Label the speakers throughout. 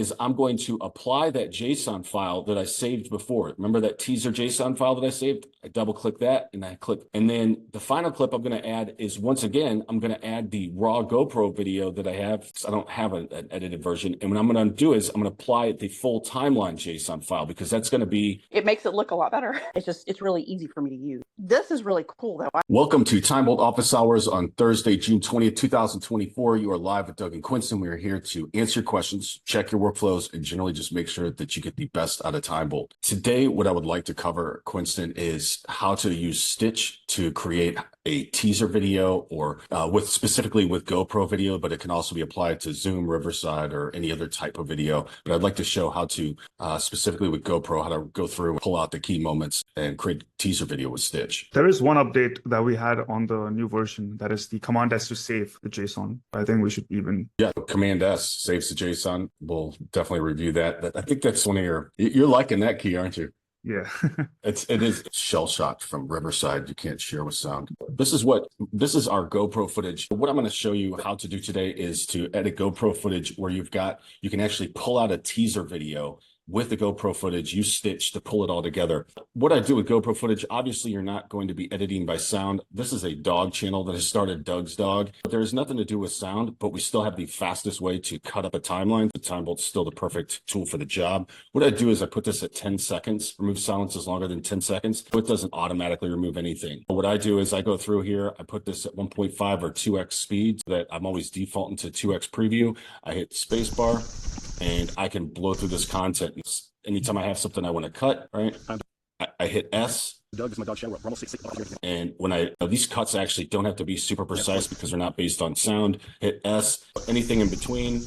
Speaker 1: is I'm going to apply that JSON file that I saved before. Remember that teaser JSON file that I saved? I double click that and I click. And then the final clip I'm going to add is, once again, I'm going to add the raw GoPro video that I have. I don't have an edited version. And what I'm going to do is I'm going to apply the full timeline JSON file, because that's going to be...
Speaker 2: It makes it look a lot better. It's really easy for me to use. This is really cool though.
Speaker 1: Welcome to TimeBolt Office Hours on Thursday, June 20th, 2024. You are live with Doug and Quinston. We are here to answer your questions, check your workflows, and generally just make sure that you get the best out of TimeBolt. Today, what I would like to cover, Quinston, is how to use Stitch to create a teaser video, or specifically with GoPro video, but it can also be applied to Zoom, Riverside, or any other type of video. But I'd like to show how to, specifically with GoPro, how to go through and pull out the key moments and create a teaser video with Stitch.
Speaker 3: There is one update that we had on the new version. That is the Command S to save the JSON. I think we should even...
Speaker 1: Yeah, Command S saves the JSON. We'll definitely review that. I think that's one of you're liking that key, aren't you?
Speaker 3: Yeah.
Speaker 1: it is shell shocked from Riverside. You can't share with sound. This is our GoPro footage. What I'm going to show you how to do today is to edit GoPro footage where you can actually pull out a teaser video with the GoPro footage, use Stitch to pull it all together. What I do with GoPro footage, obviously you're not going to be editing by sound. This is a dog channel that has started Doug's Dog. There's nothing to do with sound, but we still have the fastest way to cut up a timeline. The TimeBolt's still the perfect tool for the job. What I do is I put this at 10 seconds. Remove silences longer than 10 seconds. It doesn't automatically remove anything. But what I do is I go through here, I put this at 1.5 or 2x speed, so that I'm always defaulting to 2x preview. I hit spacebar, and I can blow through this content. Anytime I have something I want to cut, right? I hit S. Doug is my dog channel. And when these cuts actually don't have to be super precise because they're not based on sound. Hit S. Anything in between.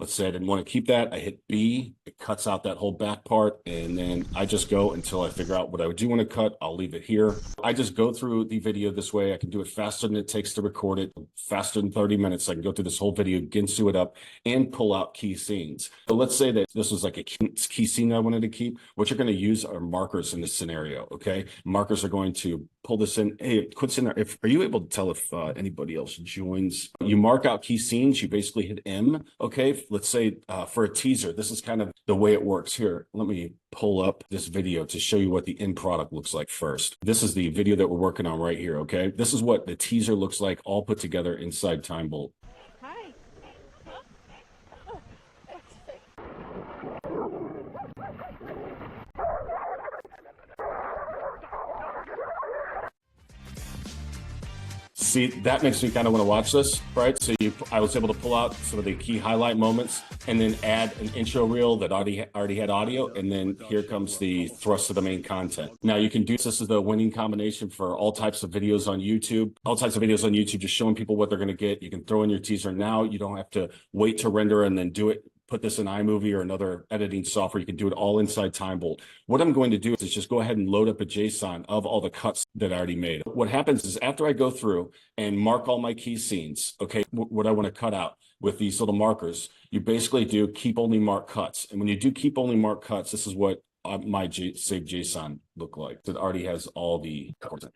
Speaker 1: Let's say I didn't want to keep that. I hit B. It cuts out that whole back part. And then I just go until I figure out what I do want to cut. I'll leave it here. I just go through the video this way. I can do it faster than it takes to record it, faster than 30 minutes. I can go through this whole video, ginsu it up, and pull out key scenes. So let's say that this was like a key scene I wanted to keep. What you're going to use are markers in this scenario, okay? Markers are going to pull this in. Hey, Quinston, are you able to tell if anybody else joins? You mark out key scenes. You basically hit M, okay? Let's say for a teaser, this is kind of the way it works here. Let me pull up this video to show you what the end product looks like first. This is the video that we're working on right here, okay? This is what the teaser looks like all put together inside TimeBolt.
Speaker 2: Hi.
Speaker 1: See, that makes me kind of want to watch this, right? So I was able to pull out some of the key highlight moments and then add an intro reel that already had audio. And then here comes the thrust of the main content. Now you can do this is the winning combination for all types of videos on YouTube. All types of videos on YouTube, just showing people what they're going to get. You can throw in your teaser now. You don't have to wait to render and then do it. Put this in iMovie or another editing software. You can do it all inside TimeBolt. What I'm going to do is just go ahead and load up a JSON of all the cuts that I already made. What happens is after I go through and mark all my key scenes, okay, what I want to cut out with these little markers, you basically do keep only mark cuts. And when you do keep only mark cuts, this is what my saved JSON look like. It already has all the content.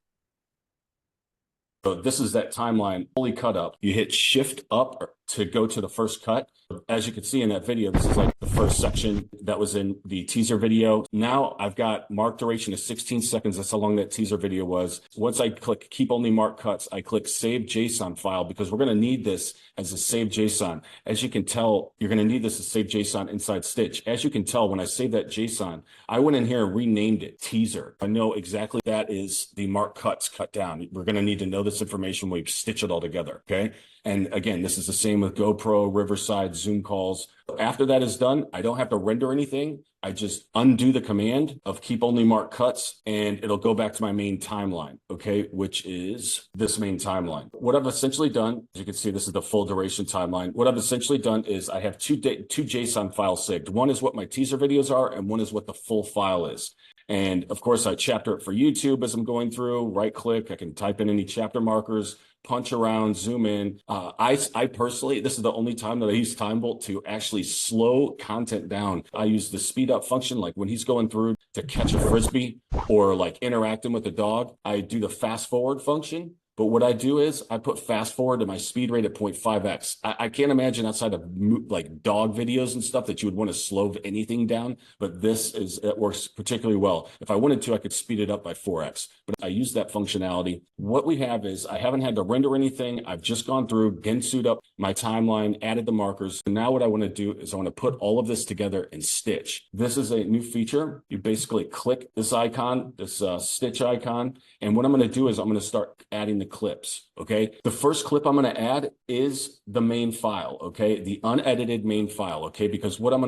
Speaker 1: So this is that timeline fully cut up. You hit shift up to go to the first cut. As you can see in that video, this is like the first section that was in the teaser video. Now I've got mark duration of 16 seconds. That's how long that teaser video was. Once I click keep only mark cuts, I click save JSON file because we're going to need this as a save JSON. As you can tell, you're going to need this as save JSON inside Stitch. As you can tell, when I save that JSON, I went in here and renamed it teaser. I know exactly that is the mark cuts cut down. We're going to need to know this information when we stitch it all together. Okay. And again, this is the same with GoPro, Riverside, Zoom calls. After that is done, I don't have to render anything. I just undo the command of keep only mark cuts and it'll go back to my main timeline, okay, which is this main timeline. What I've essentially done, as you can see, this is the full duration timeline. What I've essentially done is I have two JSON files saved. One is what my teaser videos are and one is what the full file is. And of course, I chapter it for YouTube as I'm going through, right click, I can type in any chapter markers, punch around, zoom in. I personally, this is the only time that I use TimeBolt to actually slow content down. I use the speed up function, like when he's going through to catch a Frisbee or like interacting with the dog, I do the fast forward function. But what I do is I put fast forward to my speed rate at 0.5x. I can't imagine outside of like dog videos and stuff that you would want to slow anything down, but it works particularly well. If I wanted to, I could speed it up by 4x, but I use that functionality. What we have is I haven't had to render anything. I've just gone through, Gensu'd up my timeline, added the markers. And now what I want to do is I want to put all of this together and stitch. This is a new feature. You basically click this icon, this stitch icon. And what I'm going to do is I'm going to start adding the clips. Okay. The first clip I'm going to add is the main file. Okay. The unedited main file. Okay. Because what I'm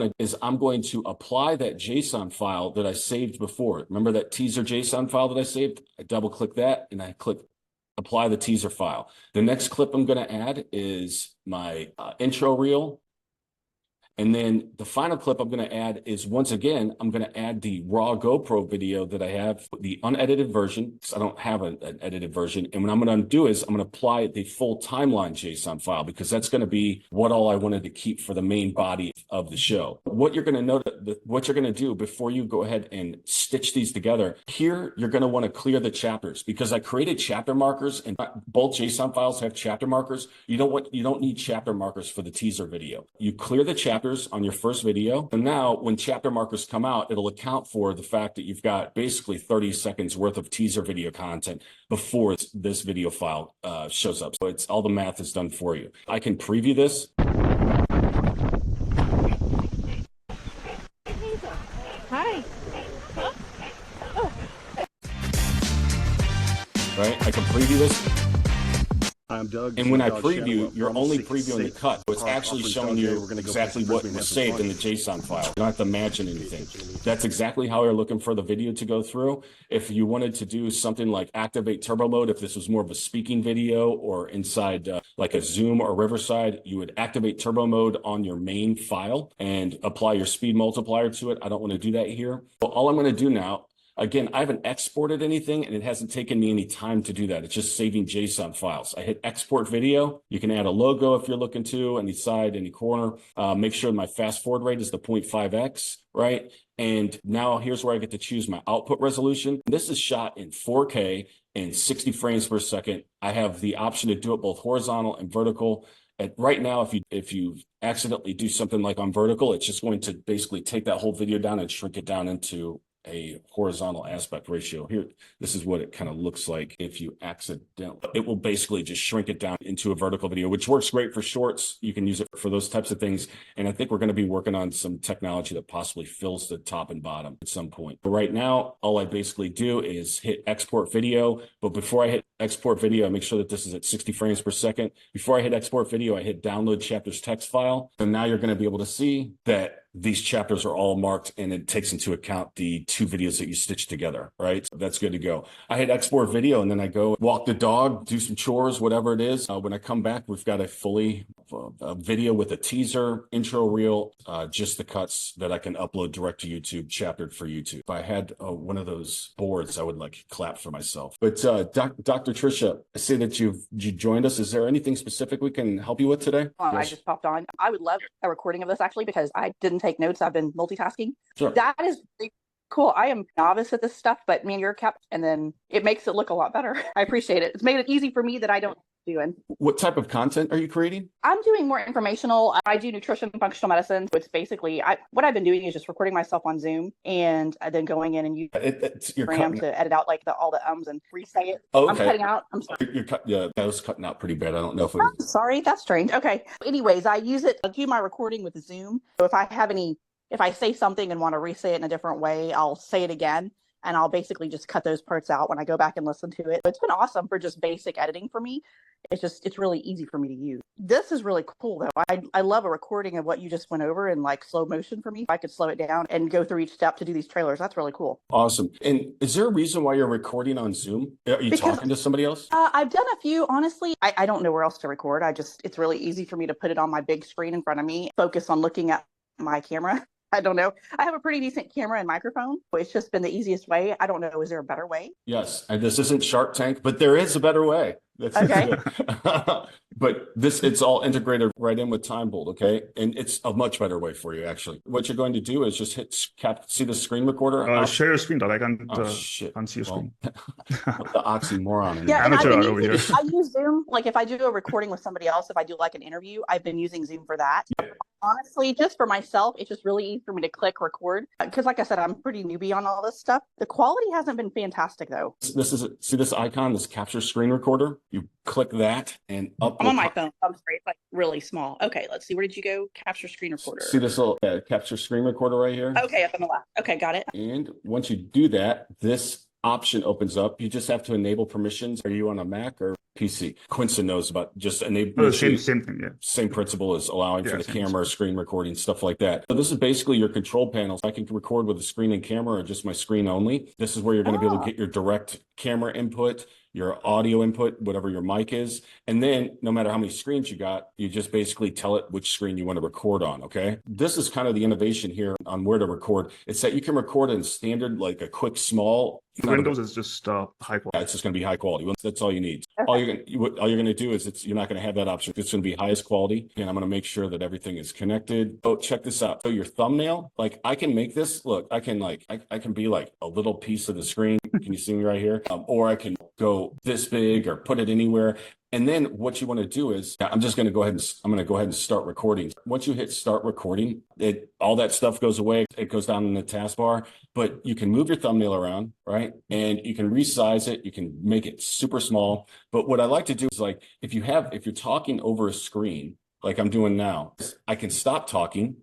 Speaker 1: going to apply that JSON file that I saved before. Remember that teaser JSON file that I saved? I double click that and I click apply the teaser file. The next clip I'm going to add is my intro reel. And then the final clip I'm going to add is, once again, I'm going to add the raw GoPro video that I have, the unedited version, because I don't have an edited version. And what I'm going to do is I'm going to apply the full timeline JSON file, because that's going to be what all I wanted to keep for the main body of the show. What you're going to note, what you're going to do before you go ahead and stitch these together, here you're going to want to clear the chapters, because I created chapter markers, and both JSON files have chapter markers. You don't need chapter markers for the teaser video. You clear the chapter on your first video. And now when chapter markers come out, it'll account for the fact that you've got basically 30 seconds worth of teaser video content before this video file shows up. So it's all the math is done for you. I can preview this.
Speaker 2: Hi. Huh? Oh.
Speaker 1: Right? I can preview this.
Speaker 4: I'm Doug.
Speaker 1: And when I preview, you're only previewing the cut. So it's actually showing you exactly what was saved in the JSON file. You don't have to imagine anything. That's exactly how you're looking for the video to go through. If you wanted to do something like activate turbo mode, if this was more of a speaking video or inside like a Zoom or Riverside, you would activate turbo mode on your main file and apply your speed multiplier to it. I don't want to do that here. So all I'm going to do now, again, I haven't exported anything, and it hasn't taken me any time to do that. It's just saving JSON files. I hit export video. You can add a logo if you're looking to, any side, any corner. Make sure my fast forward rate is the 0.5x, right? And now here's where I get to choose my output resolution. This is shot in 4K and 60 frames per second. I have the option to do it both horizontal and vertical. And right now, if you accidentally do something like on vertical, it's just going to basically take that whole video down and shrink it down into a horizontal aspect ratio. Here, this is what it kind of looks like if you accidentally, it will basically just shrink it down into a vertical video, which works great for shorts. You can use it for those types of things. And I think we're going to be working on some technology that possibly fills the top and bottom at some point. But right now, all I basically do is hit export video. But before I hit export video, I make sure that this is at 60 frames per second. Before I hit export video, I hit download chapters text file. And now you're going to be able to see that these chapters are all marked, and it takes into account the two videos that you stitch together, right? So that's good to go. I hit export video, and then I go walk the dog, do some chores, whatever it is. When I come back, we've got a video with a teaser, intro reel, just the cuts that I can upload direct to YouTube, chaptered for YouTube. If I had one of those boards, I would like clap for myself. But Dr. Tricia, I see that you joined us. Is there anything specific we can help you with today?
Speaker 2: Yes. I just popped on. I would love a recording of this, actually, because I didn't take notes. I've been multitasking.
Speaker 1: Sure.
Speaker 2: That is really cool. I am novice at this stuff, but me and you're kept, and then it makes it look a lot better. I appreciate it. It's made it easy for me that I don't do. And
Speaker 1: what type of content are you creating?
Speaker 2: I'm doing more informational. I do nutrition, functional medicine. So it's basically, what I've been doing is just recording myself on Zoom and then going in and using Instagram to edit out like all the ums and re-say it.
Speaker 1: Oh, okay.
Speaker 2: I'm cutting out. I'm sorry.
Speaker 1: Yeah, that was cutting out pretty bad. I don't know if it was.
Speaker 2: Sorry, that's strange. Okay. Anyways, I use it. I do my recording with Zoom. So if I say something and want to re-say it in a different way, I'll say it again. And I'll basically just cut those parts out when I go back and listen to it. It's been awesome for just basic editing for me. It's really easy for me to use. This is really cool though. I love a recording of what you just went over in like slow motion for me. I could slow it down and go through each step to do these trailers. That's really cool.
Speaker 1: Awesome. And is there a reason why you're recording on Zoom? Are you talking to somebody else?
Speaker 2: I've done a few, honestly. I don't know where else to record. It's really easy for me to put it on my big screen in front of me, focus on looking at my camera. I don't know. I have a pretty decent camera and microphone. It's just been the easiest way. I don't know. Is there a better way?
Speaker 1: Yes. And this isn't Shark Tank, but there is a better way. That's
Speaker 2: Okay.
Speaker 1: but it's all integrated right in with TimeBolt, okay? And it's a much better way for you, actually. What you're going to do is just hit see the screen recorder?
Speaker 3: Share your screen, dog. I
Speaker 1: Shit.
Speaker 3: can't see your screen.
Speaker 1: What the oxymoron in
Speaker 2: Yeah,
Speaker 1: there.
Speaker 2: and I've
Speaker 3: Amateur
Speaker 2: been
Speaker 3: hour over here.
Speaker 2: using, I use Zoom. Like if I do a recording with somebody else, if I do like an interview, I've been using Zoom for that. Honestly, just for myself, it's just really easy for me to click record. Because like I said, I'm pretty newbie on all this stuff. The quality hasn't been fantastic though.
Speaker 1: See this icon, this capture screen recorder? You click that and up.
Speaker 2: I'm on my phone. I'm sorry, it's like really small. Okay, let's see. Where did you go? Capture screen recorder.
Speaker 1: See this little capture screen recorder right here?
Speaker 2: Okay, up on the left. Okay, got it.
Speaker 1: And once you do that, this option opens up. You just have to enable permissions. Are you on a Mac or PC? Quinson knows about just enable.
Speaker 3: Same thing, yeah.
Speaker 1: Same principle as allowing for the
Speaker 3: same
Speaker 1: camera, screen recording, stuff like that. So this is basically your control panel. I can record with a screen and camera or just my screen only. This is where you're going to be able to get your direct camera input, your audio input, whatever your mic is. And then no matter how many screens you got, you just basically tell it which screen you want to record on, okay? This is kind of the innovation here on where to record. It's that you can record in standard, like a quick, small.
Speaker 3: Windows is just high quality.
Speaker 1: Yeah, it's just going to be high quality. That's all you need.
Speaker 2: Okay.
Speaker 1: All you're going to do is you're not going to have that option. It's going to be highest quality, and I'm going to make sure that everything is connected. Oh, check this out. So your thumbnail, like I can make this look. I can be like a little piece of the screen. Can you see me right here? Or I can go this big or put it anywhere. And then what you want to do is, I'm going to go ahead and start recording. Once you hit start recording, all that stuff goes away. It goes down in the taskbar, but you can move your thumbnail around, right? And you can resize it. You can make it super small. But what I like to do is like, if you're talking over a screen, like I'm doing now, I can stop talking,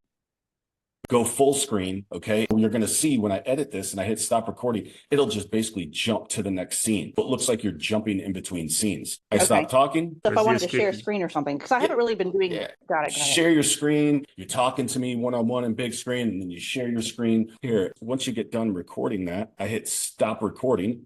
Speaker 1: go full screen, okay? You're going to see when I edit this and I hit stop recording, it'll just basically jump to the next scene. It looks like you're jumping in between scenes. I stop talking.
Speaker 2: So if I wanted to share a screen or something, because I haven't really been doing it. Got it.
Speaker 1: Share your screen. You're talking to me one-on-one in big screen, and then you share your screen. Here, once you get done recording that, I hit stop recording.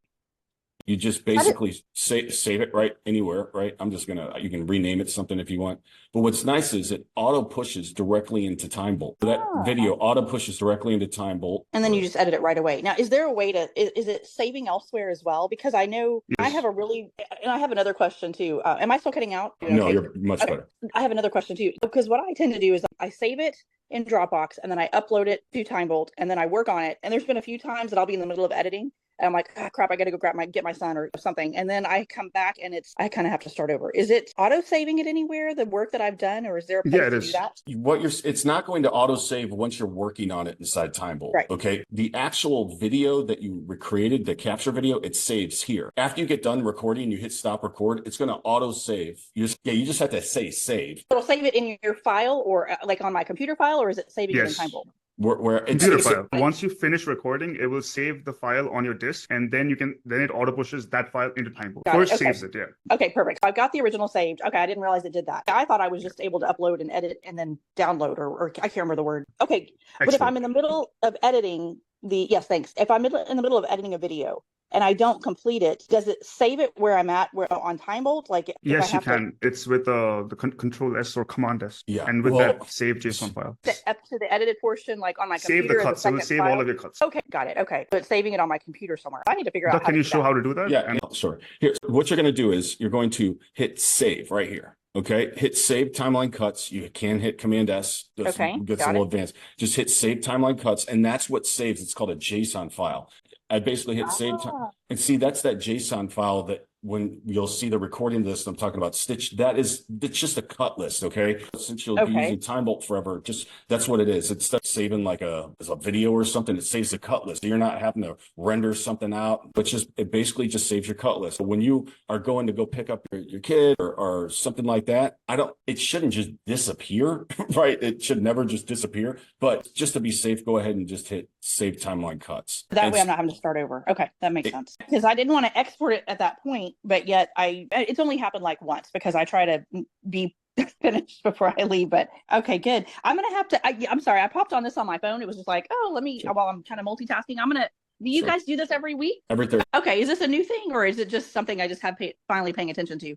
Speaker 1: You just basically save it right anywhere, right? You can rename it something if you want. But what's nice is it auto pushes directly into TimeBolt. That video auto pushes directly into TimeBolt.
Speaker 2: And then you just edit it right away. Now, is there a way is it saving elsewhere as well? Because I know I have I have another question too. Am I still cutting out?
Speaker 1: No, you're much better.
Speaker 2: I have another question too. Because what I tend to do is I save it in Dropbox and then I upload it to TimeBolt and then I work on it. And there's been a few times that I'll be in the middle of editing. And I'm like, crap, I got to go get my son or something. And then I come back and I kind of have to start over. Is it auto saving it anywhere, the work that I've done, or is there a place to do that?
Speaker 1: It's not going to auto save once you're working on it inside TimeBolt. Right. Okay. The actual video that you recreated, the capture video, it saves here. After you get done recording, you hit stop record, it's going to auto save. You just have to say save.
Speaker 2: It'll save it in your file or like on my computer file, or is it saving it in TimeBolt?
Speaker 3: Where computer file. Once you finish recording, it will save the file on your disk, and then it auto pushes that file into TimeBolt. First saves it, yeah.
Speaker 2: Okay, perfect. I've got the original saved. Okay, I didn't realize it did that. I thought I was just able to upload and edit and then download, or I can't remember the word. Okay, excellent. But if I'm in the middle of editing if I'm in the middle of editing a video and I don't complete it, does it save it where I'm at, on TimeBolt? Like,
Speaker 3: yes, you can. It's with the Control S or Command S.
Speaker 1: Yeah,
Speaker 3: and with that save JSON file.
Speaker 2: Up to the edited portion, like on my computer.
Speaker 3: Save the cuts. It will save all of your cuts.
Speaker 2: Okay, got it. Okay, but saving it on my computer somewhere. I need to figure out.
Speaker 3: Can you show how to do that?
Speaker 1: Yeah, sure. Here, what you're going to do is you're going to hit save right here. Okay, hit save timeline cuts. You can hit Command S. Gets a little advanced. Just hit save timeline cuts, and that's what saves. It's called a JSON file. I basically hit save time, and see that's that JSON file that when you'll see the recording list I'm talking about stitched, it's just a cut list, okay? Since you'll be using TimeBolt forever, that's what it is. It's saving like as a video or something. It saves the cut list. You're not having to render something out, but it basically just saves your cut list. So when you are going to go pick up your kid or something like that, it shouldn't just disappear, right? It should never just disappear, but just to be safe, go ahead and just hit save timeline cuts.
Speaker 2: That way I'm not having to start over. Okay, that makes sense. Because I didn't want to export it at that point, but yet it's only happened like once because I try to be finished before I leave. But okay, good. I'm gonna have to. I'm sorry, I popped on this on my phone. It was just like, let me. Sure. While I'm kind of multitasking, do you guys do this every week?
Speaker 1: Every Thursday.
Speaker 2: Okay, is this a new thing or is it just something I just have finally paying attention to?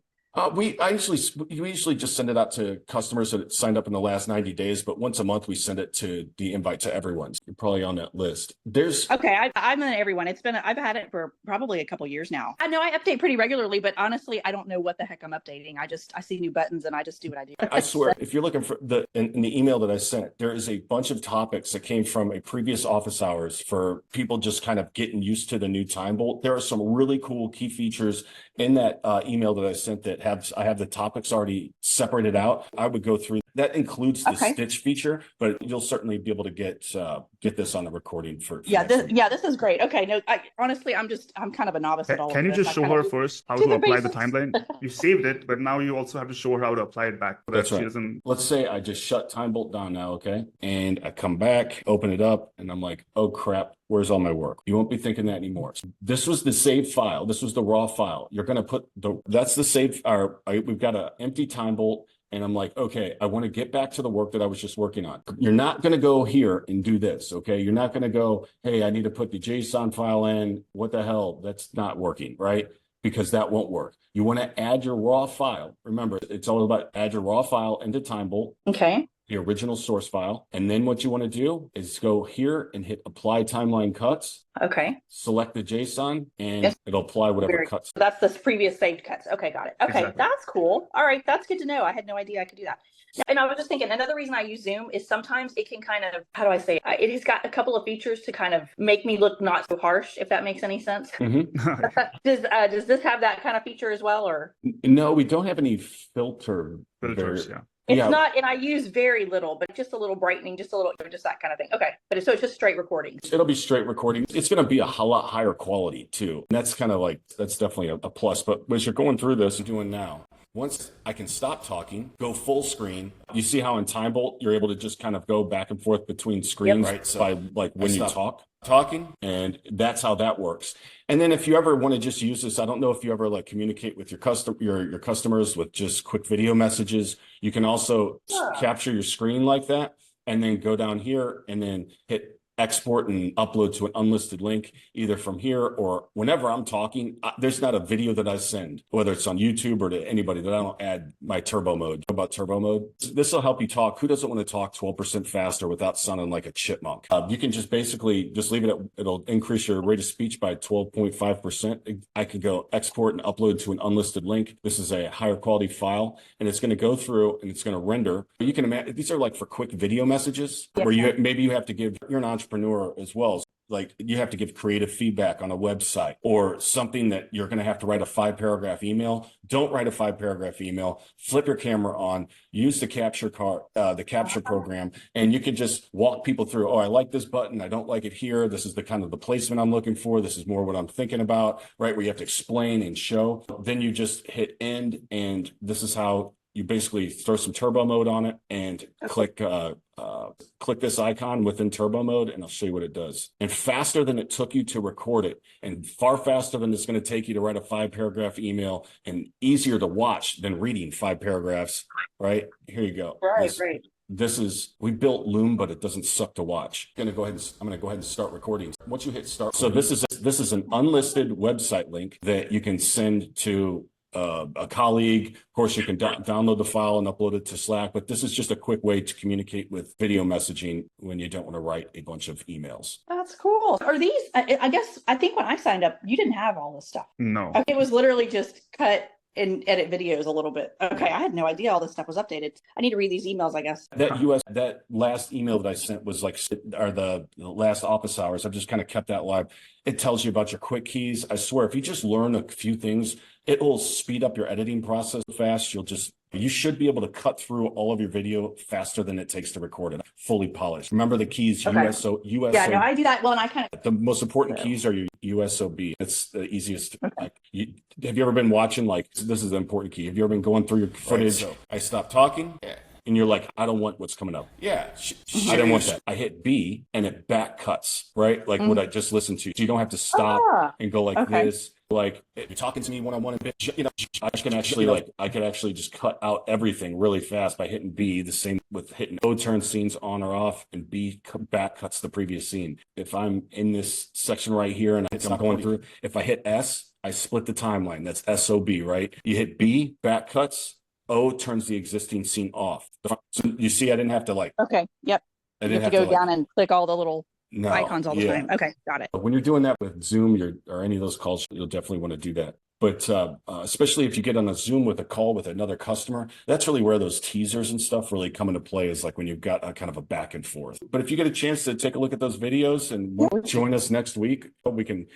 Speaker 1: We usually just send it out to customers that signed up in the last 90 days, but once a month we send it to the invite to everyone. You're probably on that list.
Speaker 2: I'm in everyone. I've had it for probably a couple years now. I know I update pretty regularly, but honestly, I don't know what the heck I'm updating. I see new buttons and I just do what I do.
Speaker 1: I swear, if you're looking for in the email that I sent, there is a bunch of topics that came from a previous office hours for people just kind of getting used to the new TimeBolt. There are some really cool key features in that email that I sent that I have the topics already separated out. I would go through. That includes the stitch feature, but you'll certainly be able to get this on the recording for
Speaker 2: this is great. Okay, no, honestly, I'm kind of a novice at all.
Speaker 3: Can you just show her first how to apply the timeline? You saved it, but now you also have to show her how to apply it back. So
Speaker 1: that's right. Let's say I just shut TimeBolt down now, okay? And I come back, open it up, and I'm like, oh crap, where's all my work? You won't be thinking that anymore. This was the saved file. This was the raw file. You're going to put that's the save. We've got an empty TimeBolt. And I'm like, okay, I want to get back to the work that I was just working on. You're not going to go here and do this, okay? You're not going to go, hey, I need to put the JSON file in. What the hell? That's not working, right? Because that won't work. You want to add your raw file. Remember, it's all about add your raw file into TimeBolt.
Speaker 2: Okay.
Speaker 1: The original source file. And then what you want to do is go here and hit apply timeline cuts.
Speaker 2: Okay.
Speaker 1: Select the JSON and it'll apply whatever cuts.
Speaker 2: That's the previous saved cuts. Okay, got it. Okay, exactly. That's cool. All right, that's good to know. I had no idea I could do that. And I was just thinking, another reason I use Zoom is sometimes it can kind of, how do I say, it has got a couple of features to kind of make me look not so harsh, if that makes any sense.
Speaker 1: Mm-hmm.
Speaker 2: Does this have that kind of feature as well, or?
Speaker 1: No, we don't have any filters.
Speaker 3: Yeah.
Speaker 2: It's not, and I use very little, but just a little brightening, just that kind of thing. Okay. But so it's just straight recording.
Speaker 1: It'll be straight recording. It's going to be a lot higher quality too. And that's kind of like, that's definitely a plus. But as you're going through this and doing now, once I can stop talking, go full screen, you see how in TimeBolt, you're able to just kind of go back and forth between screens, right? So by like when you talking, and that's how that works. And then if you ever want to just use this, I don't know if you ever like communicate with your customers with just quick video messages. You can also capture your screen like that and then go down here and then hit export and upload to an unlisted link, either from here or whenever I'm talking. There's not a video that I send, whether it's on YouTube or to anybody, that I don't add my turbo mode. About turbo mode, this will help you talk. Who doesn't want to talk 12% faster without sounding like a chipmunk? You can just basically just leave it at, it'll increase your rate of speech by 12.5%. I can go export and upload to an unlisted link. This is a higher quality file, and it's going to go through and it's going to render. You can imagine these are like for quick video messages where you have to give, you're an entrepreneur as well. Like you have to give creative feedback on a website or something that you're going to have to write a 5-paragraph email. Don't write a 5-paragraph email. Flip your camera on, use the capture program, and you can just walk people through. Oh, I like this button. I don't like it here. This is the kind of the placement I'm looking for. This is more what I'm thinking about, right? Where you have to explain and show. Then you just hit end, and this is how you basically throw some turbo mode on it and click this icon within turbo mode, and I'll show you what it does. And faster than it took you to record it, and far faster than it's going to take you to write a 5-paragraph email, and easier to watch than reading 5 paragraphs, right? Here you go.
Speaker 2: Right.
Speaker 1: This is, we built Loom, but it doesn't suck to watch. I'm going to go ahead and start recording. Once you hit start. So this is an unlisted website link that you can send to a colleague. Of course, you can download the file and upload it to Slack, but this is just a quick way to communicate with video messaging when you don't want to write a bunch of emails.
Speaker 2: That's cool. Are these, I think when I signed up, you didn't have all this stuff.
Speaker 3: No.
Speaker 2: It was literally just cut and edit videos a little bit. Okay, I had no idea all this stuff was updated. I need to read these emails, I guess.
Speaker 1: That last email that I sent was like, or the last office hours. I've just kind of kept that live. It tells you about your quick keys. I swear, if you just learn a few things, it will speed up your editing process fast. You should be able to cut through all of your video faster than it takes to record it. Fully polished. Remember the keys, USO.
Speaker 2: Yeah, no, I do that. Well, and I kind of.
Speaker 1: The most important keys are your USOB. It's the easiest. Have you ever been watching, like, this is the important key. Have you ever been going through your footage? So I stop talking. and you're like, I don't want what's coming up. Yeah, I didn't want that. I hit B and it back cuts, right? Like what I just listened to. So you don't have to stop and go like this. Like if you're talking to me one-on-one, you know, I can actually I could actually just cut out everything really fast by hitting B. The same with hitting O turn scenes on or off, and B back cuts the previous scene. If I'm in this section right here and I'm going through, if I hit S, I split the timeline. That's SOB, right? You hit B, back cuts. O turns the existing scene off. So you see, I didn't have to like.
Speaker 2: Okay. Yep.
Speaker 1: I
Speaker 2: You
Speaker 1: didn't
Speaker 2: have to go down
Speaker 1: like,
Speaker 2: and click all the little
Speaker 1: no,
Speaker 2: icons all the time. Okay, got it.
Speaker 1: When you're doing that with Zoom or any of those calls, you'll definitely want to do that. But especially if you get on a Zoom with a call with another customer, that's really where those teasers and stuff really come into play, is like when you've got a kind of a back and forth. But if you get a chance to take a look at those videos and join us next week, you can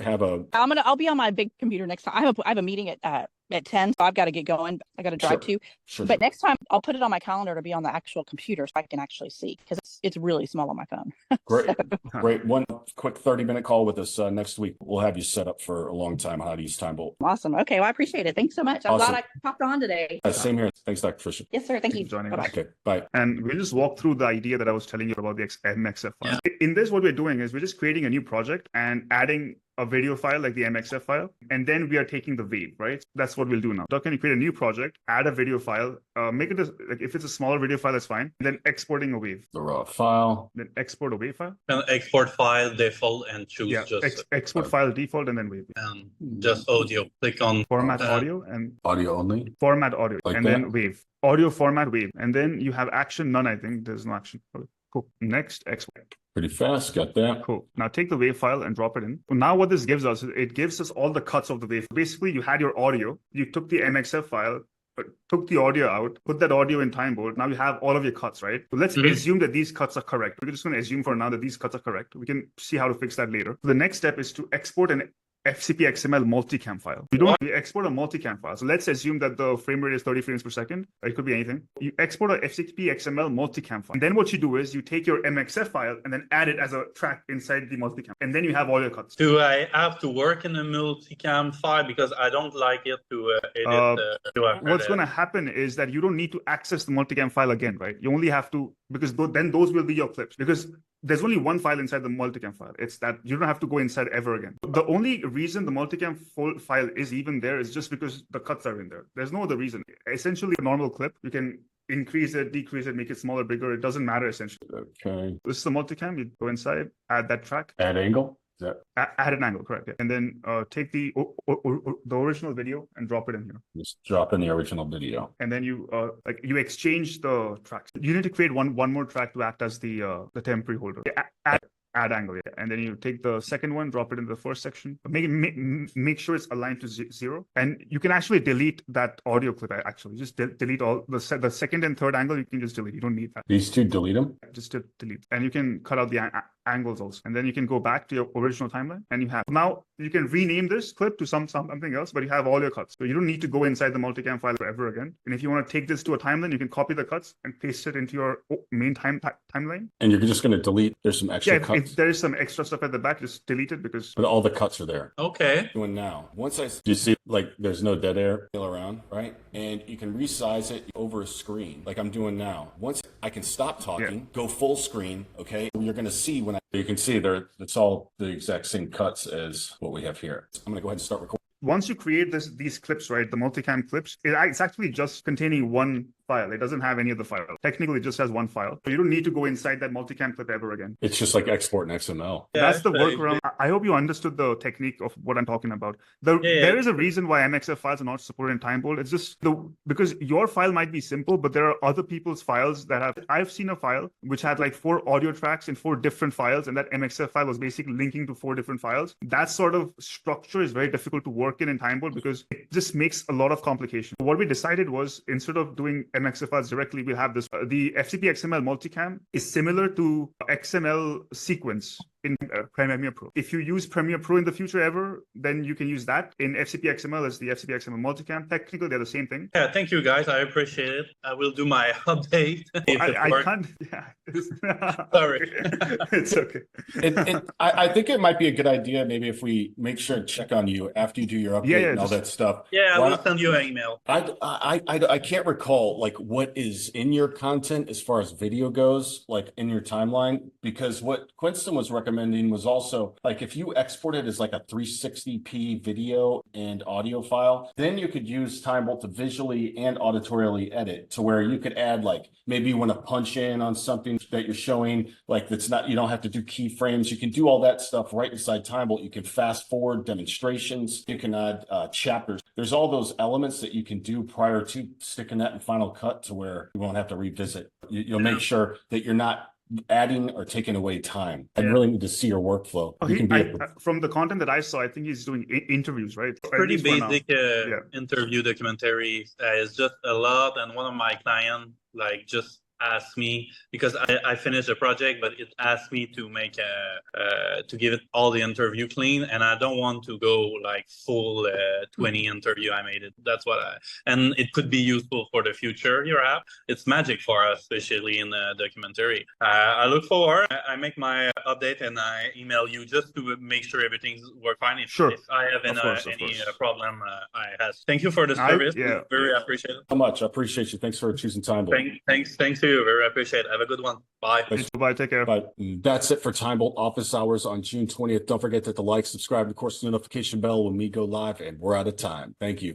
Speaker 1: have a.
Speaker 2: I'll be on my big computer next time. I have a meeting at 10, so I've got to get going. I got to drive to. But next time I'll put it on my calendar to be on the actual computer so I can actually see, because it's really small on my phone.
Speaker 1: Great. Great. One quick 30-minute call with us next week. We'll have you set up for a long time how to use TimeBolt.
Speaker 2: Awesome. Okay. Well, I appreciate it. Thanks so much. I'm glad I popped on today.
Speaker 1: Same here. Thanks, Dr. Fisher.
Speaker 2: Yes, sir. Thank you.
Speaker 3: For joining
Speaker 2: Bye-bye.
Speaker 3: us.
Speaker 1: Okay. Bye.
Speaker 3: And we'll just walk through the idea that I was telling you about the MXF file. In this, what we're doing is we're just creating a new project and adding a video file like the MXF file, and then we are taking the wave, right? That's what we'll do now. Doug, can you create a new project, add a video file, make it like if it's a smaller video file, that's fine. And then exporting a wave.
Speaker 1: The raw file.
Speaker 3: Then export a wave file.
Speaker 5: And export file default and choose
Speaker 3: export file default and then wave.
Speaker 5: And just audio. Click on
Speaker 3: format audio and
Speaker 1: audio only.
Speaker 3: Format audio
Speaker 1: like
Speaker 3: and
Speaker 1: that?
Speaker 3: then wave. Audio format wave. And then you have action none, I think. There's no action. Okay, cool. Next, export.
Speaker 1: Pretty fast. Got that.
Speaker 3: Cool. Now take the wave file and drop it in. Now what this gives us, it gives us all the cuts of the wave. Basically, you had your audio, you took the MXF file, took the audio out, put that audio in TimeBolt. Now you have all of your cuts, right? So let's assume that these cuts are correct. We're just going to assume for now that these cuts are correct. We can see how to fix that later. The next step is to export an FCP XML multicam file. We export a multicam file. So let's assume that the frame rate is 30 frames per second. It could be anything. You export a FCP XML multicam file. And then what you do is you take your MXF file and then add it as a track inside the multicam. And then you have all your cuts.
Speaker 5: Do I have to work in a multicam file? Because I don't like it to edit.
Speaker 3: What's going to happen is that you don't need to access the multicam file again, right? You only have to, because then those will be your clips. Because there's only one file inside the multicam file. It's that you don't have to go inside ever again. The only reason the multicam file is even there is just because the cuts are in there. There's no other reason. Essentially, a normal clip, you can increase it, decrease it, make it smaller, bigger. It doesn't matter, essentially.
Speaker 1: Okay.
Speaker 3: This is the multicam. You go inside, add that track.
Speaker 1: Add angle.
Speaker 3: Add an angle, correct? Yeah. And then take the original video and drop it in here.
Speaker 1: Just drop in the original video.
Speaker 3: And then you you exchange the tracks. You need to create one more track to act as the temporary holder. Add angle, yeah. And then you take the second one, drop it in the first section. Make sure it's aligned to 0. And you can actually delete that audio clip. Actually, just delete all the second and third angle. You can just delete. You don't need that.
Speaker 1: These two, delete them.
Speaker 3: Just to delete. And you can cut out the angles also. And then you can go back to your original timeline. And you have now you can rename this clip to something else, but you have all your cuts. So you don't need to go inside the multicam file ever again. And if you want to take this to a timeline, you can copy the cuts and paste it into your main timeline.
Speaker 1: And you're just going to delete. There's some extra cuts.
Speaker 3: If there is some extra stuff at the back, just delete it because.
Speaker 1: But all the cuts are there.
Speaker 5: Okay.
Speaker 1: Doing now. Once you see like there's no dead air around, right? And you can resize it over a screen like I'm doing now. Once I can stop talking, go full screen. Okay. You're going to see you can see there, it's all the exact same cuts as what we have here. I'm going to go ahead and start recording.
Speaker 3: Once you create these clips, right, the multicam clips, it's actually just containing one file. It doesn't have any of the file. Technically, it just has one file. So you don't need to go inside that multicam clip ever again.
Speaker 1: It's just like exporting XML.
Speaker 5: Yeah,
Speaker 3: that's the workaround. I hope you understood the technique of what I'm talking about. There is a reason why MXF files are not supported in TimeBolt. It's just because your file might be simple, but there are other people's files that have. I've seen a file which had like 4 audio tracks in 4 different files, and that MXF file was basically linking to 4 different files. That sort of structure is very difficult to work in TimeBolt because it just makes a lot of complication. What we decided was instead of doing MXF files directly, we'll have this. The FCP XML multicam is similar to XML sequence in Premiere Pro. If you use Premiere Pro in the future ever, then you can use that. In FCP XML is the FCP XML multicam. Technically, they're the same thing.
Speaker 5: Yeah, thank you guys. I appreciate it. I will do my update if it
Speaker 3: I
Speaker 5: works.
Speaker 3: can't. Yeah.
Speaker 5: Sorry.
Speaker 3: It's okay.
Speaker 1: I think it might be a good idea maybe if we make sure to check on you after you do your update and all that stuff.
Speaker 5: Yeah, I
Speaker 1: Why
Speaker 5: will
Speaker 1: not-
Speaker 5: send you an email.
Speaker 1: I can't recall like what is in your content as far as video goes, like in your timeline, because what Quinston was recommending was also like if you export it as like a 360p video and audio file, then you could use TimeBolt to visually and auditorially edit to where you could add like maybe you want to punch in on something that you're showing, like that's not, you don't have to do keyframes. You can do all that stuff right inside TimeBolt. You can fast forward demonstrations. You can add chapters. There's all those elements that you can do prior to sticking that in Final Cut to where you won't have to revisit. You'll make sure that you're not adding or taking away time. I really need to see your workflow.
Speaker 3: From the content that I saw, I think he's doing interviews, right?
Speaker 5: Pretty basic interview documentary. It's just a lot, and one of my clients like just asked me because I finished a project, but it asked me to make to give it all the interview clean, and I don't want to go like full 20 interview. I made it. That's what and it could be useful for the future. Your app, it's magic for us, especially in the documentary. I look forward. I make my update and I email you just to make sure everything's work fine. If I have any problem, I ask. Thank you for the service. Very appreciated.
Speaker 1: So much. I appreciate you. Thanks for choosing TimeBolt.
Speaker 5: Thanks to you. Very appreciate it. Have a good one. Bye.
Speaker 3: Bye. Take care.
Speaker 1: But that's it for TimeBolt office hours on June 20th. Don't forget to like, subscribe, and of course, the notification bell when we go live, and we're out of time. Thank you.